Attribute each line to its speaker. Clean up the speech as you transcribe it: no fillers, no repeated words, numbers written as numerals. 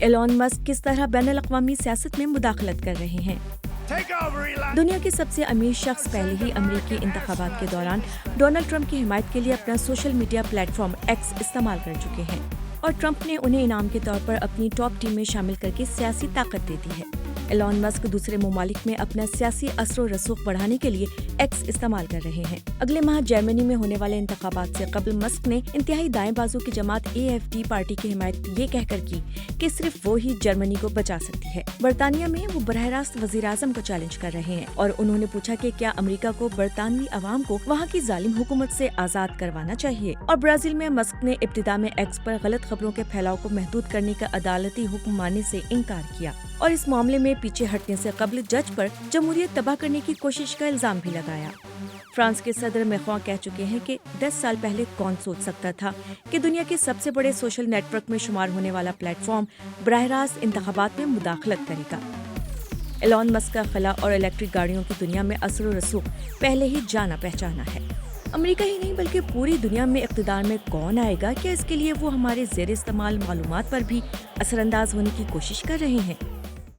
Speaker 1: Elon Musk کس طرح بین الاقوامی سیاست میں مداخلت کر رہے ہیں۔ دنیا کے سب سے امیر شخص پہلے ہی امریکی انتخابات کے دوران ڈونلڈ ٹرمپ کی حمایت کے لیے اپنا social media plate form x استعمال کر چکے ہیں اور ٹرمپ نے انہیں انعام کے طور پر اپنی ٹاپ ٹیم میں شامل کر کے سیاسی طاقت دے دی ہے۔ ایلون مسک دوسرے ممالک میں اپنا سیاسی اثر و رسوخ بڑھانے کے لیے ایکس استعمال کر رہے ہیں۔ اگلے ماہ جرمنی میں ہونے والے انتخابات سے قبل مسک نے انتہائی دائیں بازو کی جماعت AfD پارٹی کی حمایت یہ کہہ کر کی کہ صرف وہ ہی جرمنی کو بچا سکتی ہے۔ برطانیہ میں وہ براہ راست وزیر اعظم کو چیلنج کر رہے ہیں اور انہوں نے پوچھا کہ کیا امریکہ کو برطانوی عوام کو وہاں کی ظالم حکومت سے آزاد کروانا چاہیے۔ اور برازیل میں مسک نے ابتدا میں ایکس پر غلط خبروں کے پھیلاؤ کو محدود کرنے کا عدالتی حکم ماننے سے انکار کیا اور اس معاملے میں پیچھے ہٹنے سے قبل جج پر جمہوریت تباہ کرنے کی کوشش کا الزام بھی لگایا۔ فرانس کے صدر میخواں کہہ چکے ہیں کہ 10 سال پہلے کون سوچ سکتا تھا کہ دنیا کے سب سے بڑے سوشل نیٹ ورک میں شمار ہونے والا پلیٹ فارم براہ راست انتخابات میں مداخلت کرے گا۔ ایلون مسک کا خلا اور الیکٹرک گاڑیوں کی دنیا میں اثر و رسوخ پہلے ہی جانا پہچانا ہے۔ امریکہ ہی نہیں بلکہ پوری دنیا میں اقتدار میں کون آئے گا، کیا اس کے لیے وہ ہمارے زیر استعمال معلومات پر بھی اثر انداز ہونے کی کوشش کر رہے ہیں؟